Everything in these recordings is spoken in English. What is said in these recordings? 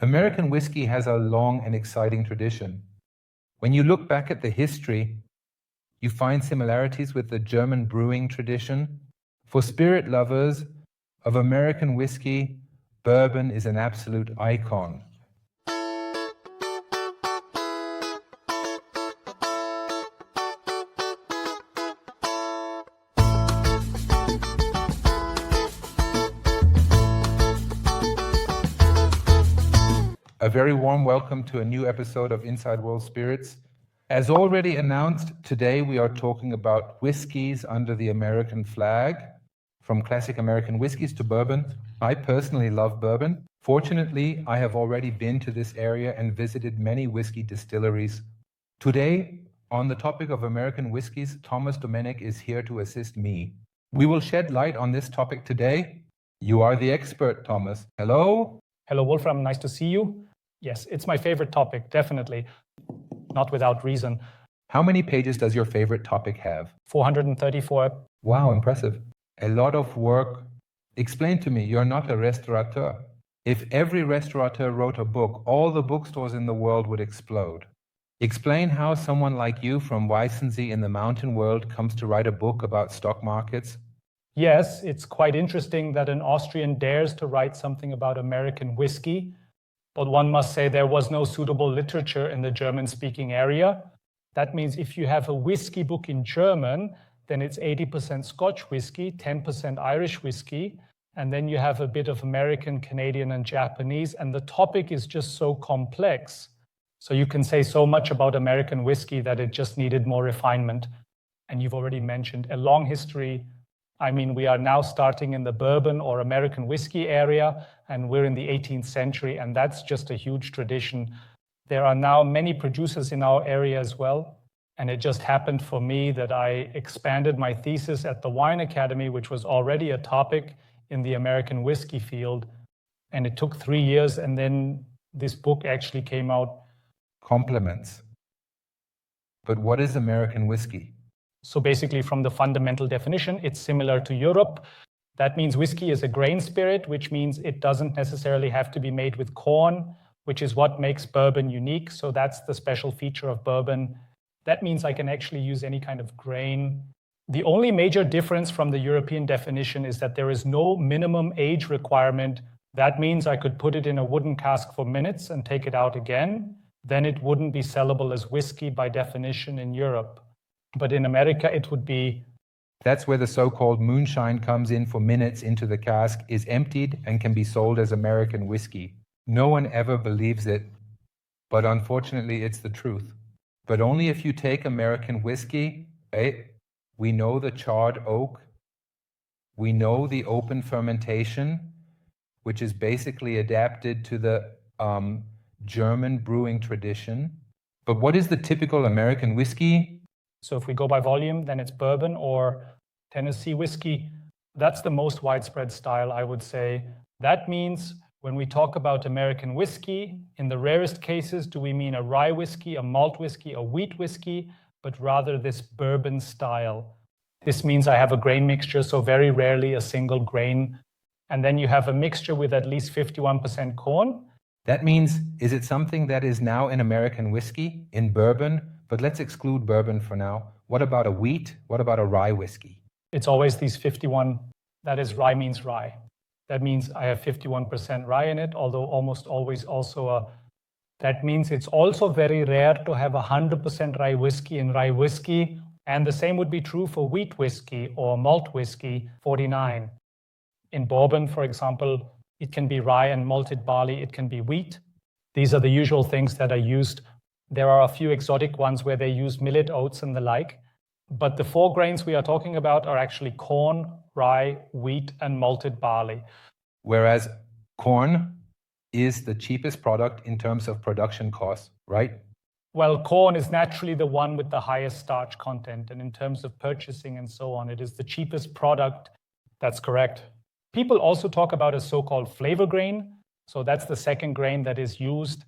American whiskey has a long and exciting tradition. When you look back at the history, you find similarities with the German brewing tradition. For spirit lovers of American whiskey, bourbon is an absolute icon. A very warm welcome to a new episode of Inside World Spirits. As already announced, today we are talking about whiskeys under the American flag, from classic American whiskeys to bourbon. I personally love bourbon. Fortunately, I have already been to this area and visited many whiskey distilleries. Today, on the topic of American whiskeys, Thomas Domenic is here to assist me. We will shed light on this topic today. You are the expert, Thomas. Hello? Hello, Wolfram. Nice to see you. Yes, it's my favorite topic, definitely. Not without reason. How many pages does your favorite topic have? 434. Wow, impressive. A lot of work. Explain to me, you're not a restaurateur. If every restaurateur wrote a book, all the bookstores in the world would explode. Explain how someone like you from Weissensee in the mountain world comes to write a book about stock markets. Yes, it's quite interesting that an Austrian dares to write something about American whiskey. But one must say there was no suitable literature in the German-speaking area. That means if you have a whiskey book in German, then it's 80% Scotch whiskey, 10% Irish whiskey, and then you have a bit of American, Canadian, and Japanese, and the topic is just so complex. So you can say so much about American whiskey that it just needed more refinement. And you've already mentioned a long history. I mean, we are now starting in the bourbon or American whiskey area, and we're in the 18th century, and that's just a huge tradition. There are now many producers in our area as well, and it just happened for me that I expanded my thesis at the Wine Academy, which was already a topic in the American whiskey field, and it took 3 years, and then this book actually came out. Compliments. But what is American whiskey? So basically, from the fundamental definition, it's similar to Europe. That means whiskey is a grain spirit, which means it doesn't necessarily have to be made with corn, which is what makes bourbon unique. So that's the special feature of bourbon. That means I can actually use any kind of grain. The only major difference from the European definition is that there is no minimum age requirement. That means I could put it in a wooden cask for minutes and take it out again. Then it wouldn't be sellable as whiskey by definition in Europe. But in America, it would be. That's where the so-called moonshine comes in for minutes into the cask, is emptied, and can be sold as American whiskey. No one ever believes it, but unfortunately, it's the truth. But only if you take American whiskey, we know the charred oak, we know the open fermentation, which is basically adapted to the German brewing tradition. But what is the typical American whiskey? So if we go by volume, then it's bourbon or Tennessee whiskey. That's the most widespread style, I would say. That means when we talk about American whiskey, in the rarest cases, do we mean a rye whiskey, a malt whiskey, a wheat whiskey, but rather this bourbon style. This means I have a grain mixture, so very rarely a single grain. And then you have a mixture with at least 51% corn. That means, is it something that is now in American whiskey, in bourbon? But let's exclude bourbon for now. What about a wheat? What about a rye whiskey? It's always these 51, that is rye means rye. That means I have 51% rye in it, although almost always also that means it's also very rare to have 100% rye whiskey in rye whiskey. And the same would be true for wheat whiskey or malt whiskey, 49. In bourbon, for example, it can be rye and malted barley, it can be wheat. These are the usual things that are used. There are a few exotic ones where they use millet, oats, and the like. But the 4 grains we are talking about are actually corn, rye, wheat, and malted barley. Whereas corn is the cheapest product in terms of production costs, right? Well, corn is naturally the one with the highest starch content. And in terms of purchasing and so on, it is the cheapest product. That's correct. People also talk about a so-called flavor grain. So that's the second grain that is used.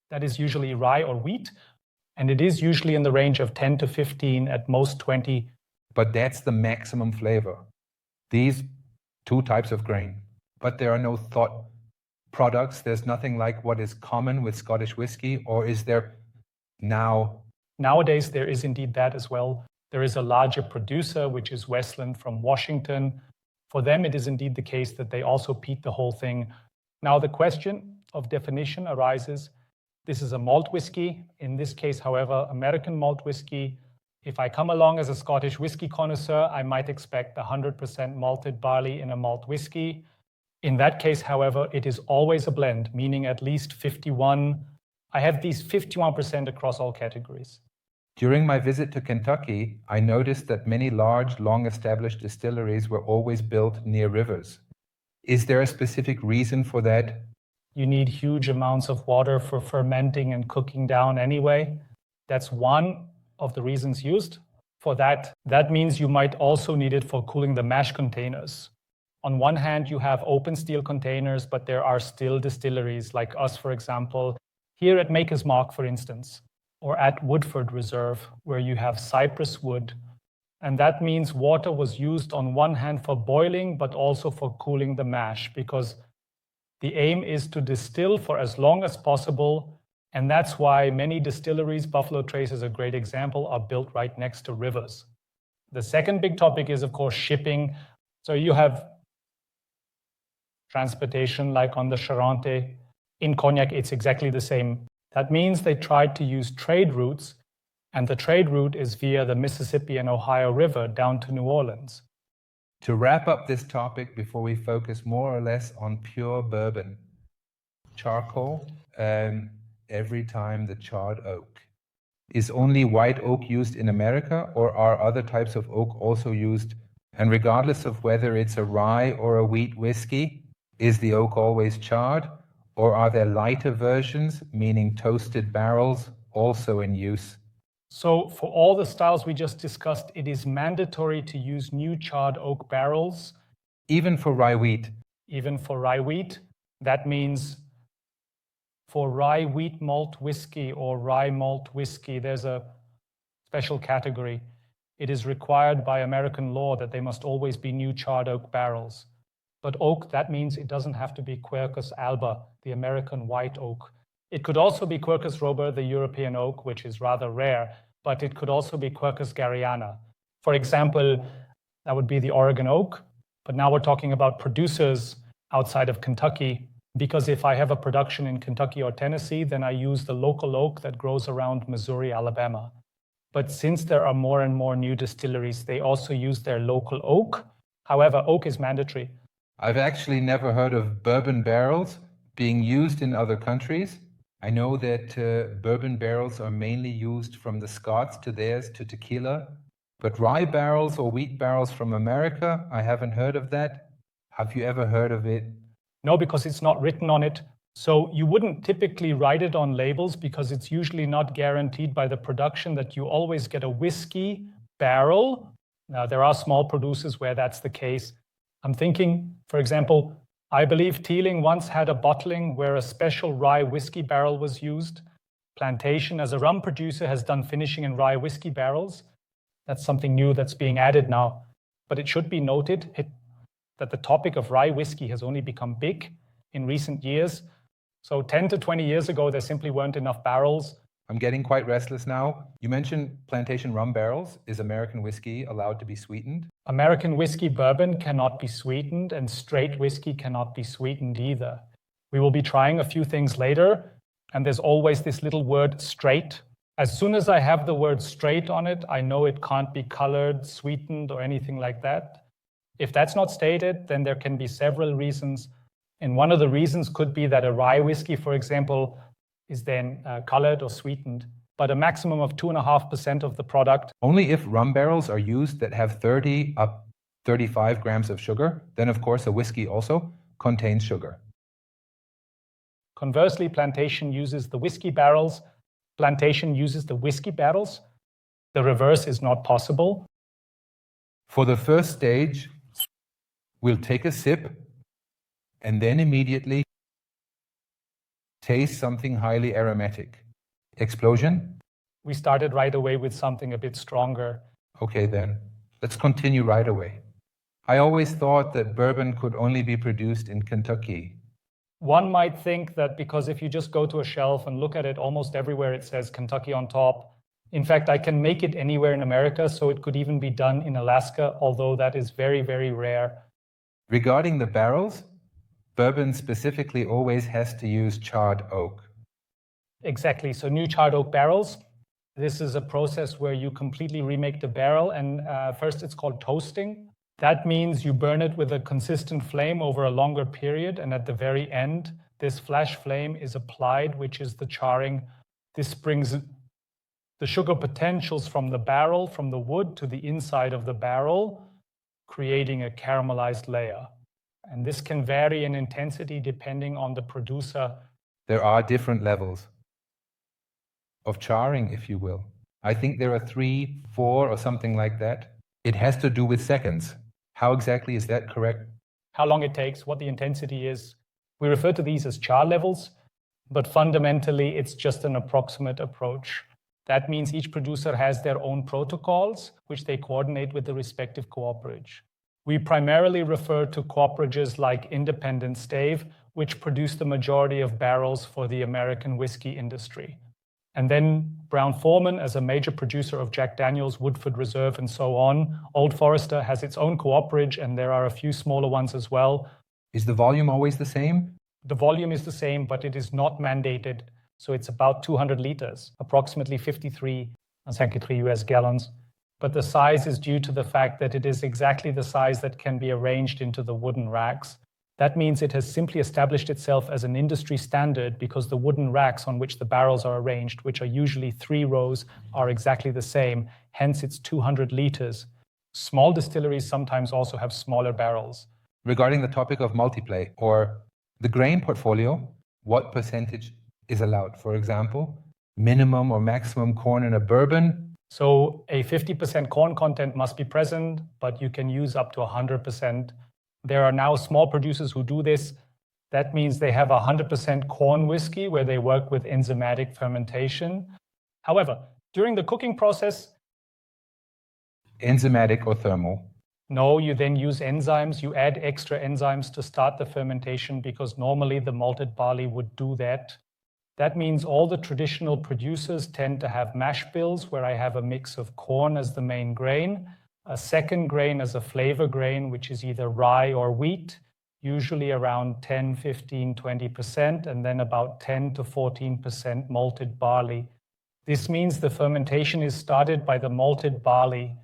That is usually rye or wheat, and it is usually in the range of 10 to 15, at most 20. But that's the maximum flavor. These 2 types of grain. But there are no thought products, there's nothing like what is common with Scottish whiskey, or is there now? Nowadays, there is indeed that as well. There is a larger producer, which is Westland from Washington. For them, it is indeed the case that they also peat the whole thing. Now, the question of definition arises. This is a malt whiskey. In this case, however, American malt whiskey. If I come along as a Scottish whiskey connoisseur, I might expect 100% malted barley in a malt whiskey. In that case, however, it is always a blend, meaning at least 51. I have these 51% across all categories. During my visit to Kentucky, I noticed that many large, long-established distilleries were always built near rivers. Is there a specific reason for that? You need huge amounts of water for fermenting and cooking down anyway. That's one of the reasons used for that. That means you might also need it for cooling the mash containers. On one hand, you have open steel containers, but there are still distilleries like us, for example, here at Maker's Mark, for instance, or at Woodford Reserve, where you have cypress wood. And that means water was used on one hand for boiling, but also for cooling the mash, because the aim is to distill for as long as possible. And that's why many distilleries, Buffalo Trace is a great example, are built right next to rivers. The second big topic is, of course, shipping. So you have transportation like on the Charente. In Cognac, it's exactly the same. That means they tried to use trade routes, and the trade route is via the Mississippi and Ohio River down to New Orleans. To wrap up this topic before we focus more or less on pure bourbon, charcoal, every time the charred oak. Is only white oak used in America, or are other types of oak also used? And regardless of whether it's a rye or a wheat whiskey, is the oak always charred? Or are there lighter versions, meaning toasted barrels, also in use? So for all the styles we just discussed, it is mandatory to use new charred oak barrels. Even for rye wheat? Even for rye wheat. That means for rye wheat malt whiskey or rye malt whiskey, there's a special category. It is required by American law that they must always be new charred oak barrels. But oak, that means it doesn't have to be Quercus alba, the American white oak. It could also be Quercus robur, the European oak, which is rather rare, but it could also be Quercus garryana. For example, that would be the Oregon oak. But now we're talking about producers outside of Kentucky, because if I have a production in Kentucky or Tennessee, then I use the local oak that grows around Missouri, Alabama. But since there are more and more new distilleries, they also use their local oak. However, oak is mandatory. I've actually never heard of bourbon barrels being used in other countries. I know that bourbon barrels are mainly used from the Scots to theirs to tequila, but rye barrels or wheat barrels from America, I haven't heard of that. Have you ever heard of it? No, because it's not written on it. So you wouldn't typically write it on labels because it's usually not guaranteed by the production that you always get a whiskey barrel. Now, there are small producers where that's the case. I'm thinking, for example, I believe Teeling once had a bottling where a special rye whiskey barrel was used. Plantation, as a rum producer, has done finishing in rye whiskey barrels. That's something new that's being added now. But it should be noted that the topic of rye whiskey has only become big in recent years. So 10 to 20 years ago, there simply weren't enough barrels. I'm getting quite restless now. You mentioned plantation rum barrels. Is American whiskey allowed to be sweetened? American whiskey bourbon cannot be sweetened, and straight whiskey cannot be sweetened either. We will be trying a few things later, and there's always this little word straight. As soon as I have the word straight on it, I know it can't be colored, sweetened, or anything like that. If that's not stated, then there can be several reasons. And one of the reasons could be that a rye whiskey, for example, is then colored or sweetened, but a maximum of 2.5% of the product. Only if rum barrels are used that have 30 up 35 grams of sugar, then of course a whiskey also contains sugar. Conversely, Plantation uses the whiskey barrels. Plantation uses the whiskey barrels. The reverse is not possible. For the first stage, we'll take a sip and then immediately taste something highly aromatic. Explosion? We started right away with something a bit stronger. Okay then, let's continue right away. I always thought that bourbon could only be produced in Kentucky. One might think that because if you just go to a shelf and look at it, almost everywhere it says Kentucky on top. In fact, I can make it anywhere in America, so it could even be done in Alaska, although that is very, very rare. Regarding the barrels, bourbon specifically always has to use charred oak. Exactly. So new charred oak barrels. This is a process where you completely remake the barrel, and first it's called toasting. That means you burn it with a consistent flame over a longer period, and at the very end, this flash flame is applied, which is the charring. This brings the sugar potentials from the barrel, from the wood to the inside of the barrel, creating a caramelized layer. And this can vary in intensity depending on the producer. There are different levels of charring, if you will. I think there are 3, 4, or something like that. It has to do with seconds. How exactly is that correct? How long it takes, what the intensity is. We refer to these as char levels, but fundamentally it's just an approximate approach. That means each producer has their own protocols, which they coordinate with the respective cooperage. We primarily refer to cooperages like Independent Stave, which produce the majority of barrels for the American whiskey industry. And then Brown-Forman, as a major producer of Jack Daniel's, Woodford Reserve, and so on. Old Forester has its own cooperage, and there are a few smaller ones as well. Is the volume always the same? The volume is the same, but it is not mandated. So it's about 200 liters, approximately 53 US gallons. But the size is due to the fact that it is exactly the size that can be arranged into the wooden racks. That means it has simply established itself as an industry standard because the wooden racks on which the barrels are arranged, which are usually 3 rows, are exactly the same. Hence, it's 200 liters. Small distilleries sometimes also have smaller barrels. Regarding the topic of multiplay or the grain portfolio, what percentage is allowed? For example, minimum or maximum corn in a bourbon? So a 50% corn content must be present, but you can use up to 100%. There are now small producers who do this. That means they have 100% corn whiskey where they work with enzymatic fermentation. However, during the cooking process, enzymatic or thermal? No, you then use enzymes. You add extra enzymes to start the fermentation because normally the malted barley would do that. That means all the traditional producers tend to have mash bills where I have a mix of corn as the main grain, a second grain as a flavor grain, which is either rye or wheat, usually around 10, 15, 20%, and then about 10 to 14% malted barley. This means the fermentation is started by the malted barley.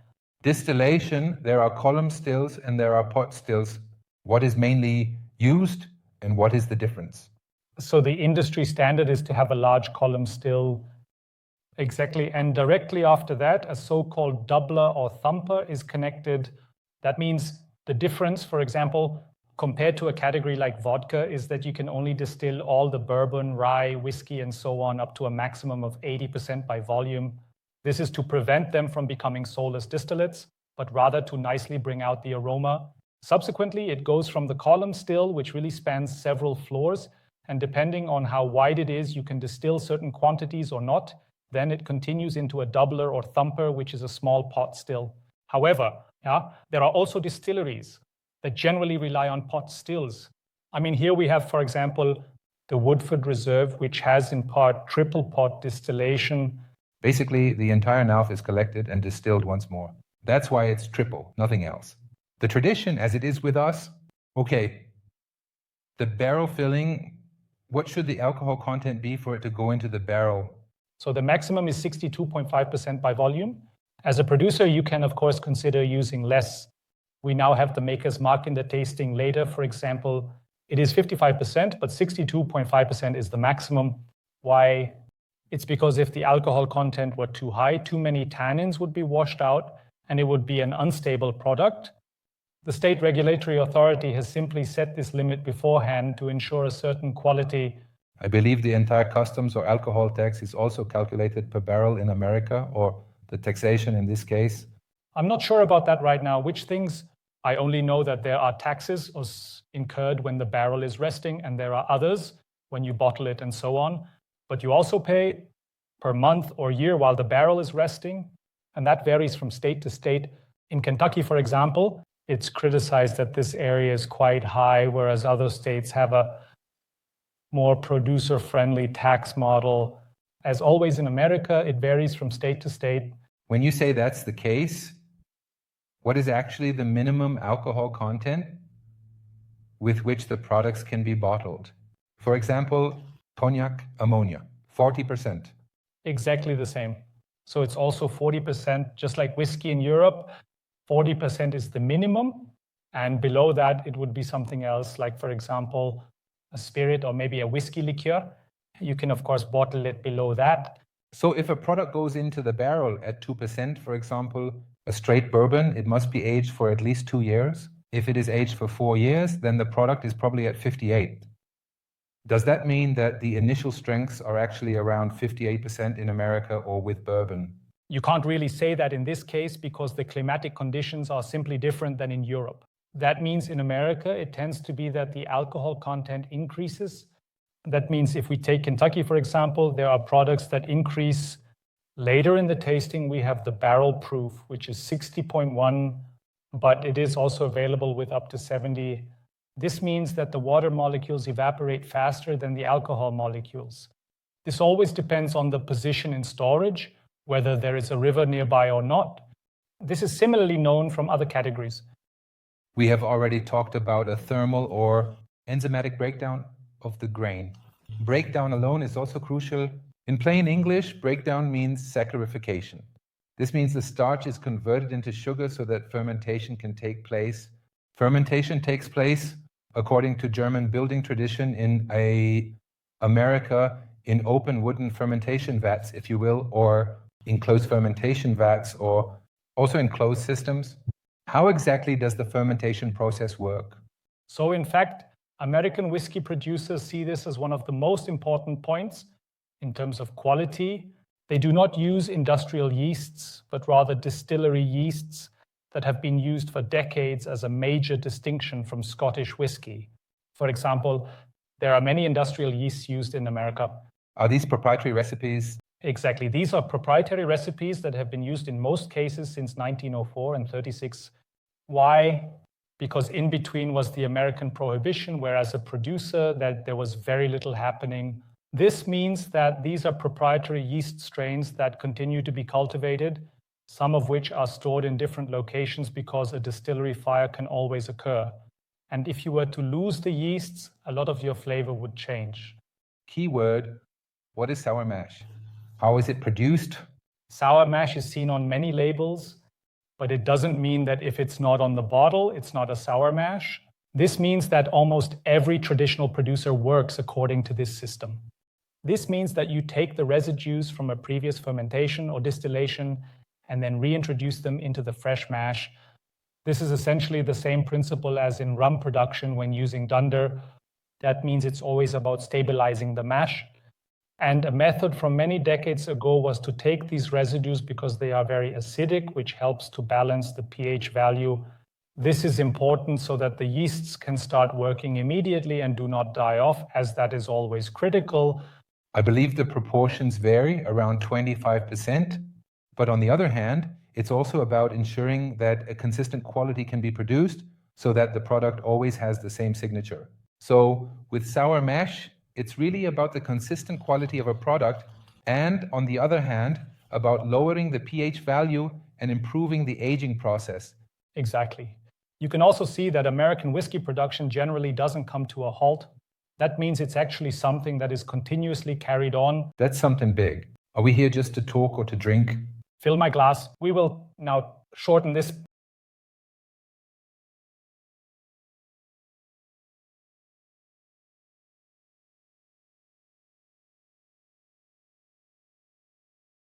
Distillation, there are column stills and there are pot stills. What is mainly used and what is the difference? So the industry standard is to have a large column still. Exactly. And directly after that, a so-called doubler or thumper is connected. That means the difference, for example, compared to a category like vodka, is that you can only distill all the bourbon, rye, whiskey, and so on up to a maximum of 80% by volume. This is to prevent them from becoming soulless distillates, but rather to nicely bring out the aroma. Subsequently, it goes from the column still, which really spans several floors, and depending on how wide it is, you can distill certain quantities or not. Then it continues into a doubler or thumper, which is a small pot still. However, there are also distilleries that generally rely on pot stills. I mean, here we have, for example, the Woodford Reserve, which has in part triple pot distillation. Basically, the entire mouth is collected and distilled once more. That's why it's triple, nothing else. The tradition, as it is with us, okay, the barrel filling, what should the alcohol content be for it to go into the barrel? So the maximum is 62.5% by volume. As a producer, you can, of course, consider using less. We now have the maker's mark in the tasting later. For example, it is 55%, but 62.5% is the maximum. Why? It's because if the alcohol content were too high, too many tannins would be washed out, and it would be an unstable product. The state regulatory authority has simply set this limit beforehand to ensure a certain quality. I believe the entire customs or alcohol tax is also calculated per barrel in America, or the taxation in this case. I'm not sure about that right now. Which things? I only know that there are taxes incurred when the barrel is resting, and there are others when you bottle it and so on. But you also pay per month or year while the barrel is resting, and that varies from state to state. In Kentucky, for example, it's criticized that this area is quite high, whereas other states have a more producer-friendly tax model. As always in America, it varies from state to state. When you say that's the case, what is actually the minimum alcohol content with which the products can be bottled? For example, cognac ammonia, 40%. Exactly the same. So it's also 40%, just like whiskey in Europe, 40% is the minimum. And below that, it would be something else, like, for example, a spirit or maybe a whiskey liqueur. You can, of course, bottle it below that. So if a product goes into the barrel at 2%, for example, a straight bourbon, it must be aged for at least 2 years. If it is aged for 4 years, then the product is probably at 58. Does that mean that the initial strengths are actually around 58% in America or with bourbon? You can't really say that in this case because the climatic conditions are simply different than in Europe. That means in America, it tends to be that the alcohol content increases. That means if we take Kentucky, for example, there are products that increase later in the tasting. We have the barrel proof, which is 60.1, but it is also available with up to 70. This means that the water molecules evaporate faster than the alcohol molecules. This always depends on the position in storage, whether there is a river nearby or not. This is similarly known from other categories. We have already talked about a thermal or enzymatic breakdown of the grain. Breakdown alone is also crucial. In plain English, breakdown means saccharification. This means the starch is converted into sugar so that fermentation can take place. Fermentation takes place, according to German building tradition, in America in open wooden fermentation vats, if you will, or in closed fermentation vats, or also in closed systems. How exactly does the fermentation process work? So in fact, American whiskey producers see this as one of the most important points in terms of quality. They do not use industrial yeasts, but rather distillery yeasts that have been used for decades as a major distinction from Scottish whiskey. For example, there are many industrial yeasts used in America. Are these proprietary recipes? Exactly. These are proprietary recipes that have been used in most cases since 1904 and 36. Why? Because in between was the American Prohibition, where as a producer that there was very little happening. This means that these are proprietary yeast strains that continue to be cultivated, some of which are stored in different locations because a distillery fire can always occur. And if you were to lose the yeasts, a lot of your flavor would change. Keyword, what is sour mash? How is it produced? Sour mash is seen on many labels, but it doesn't mean that if it's not on the bottle, it's not a sour mash. This means that almost every traditional producer works according to this system. This means that you take the residues from a previous fermentation or distillation and then reintroduce them into the fresh mash. This is essentially the same principle as in rum production when using dunder. That means it's always about stabilizing the mash. And a method from many decades ago was to take these residues because they are very acidic, which helps to balance the pH value. This is important so that the yeasts can start working immediately and do not die off, as that is always critical. I believe the proportions vary around 25%, but on the other hand, it's also about ensuring that a consistent quality can be produced so that the product always has the same signature. So with sour mash, it's really about the consistent quality of a product and, on the other hand, about lowering the pH value and improving the aging process. Exactly. You can also see that American whiskey production generally doesn't come to a halt. That means it's actually something that is continuously carried on. That's something big. Are we here just to talk or to drink? Fill my glass. We will now shorten this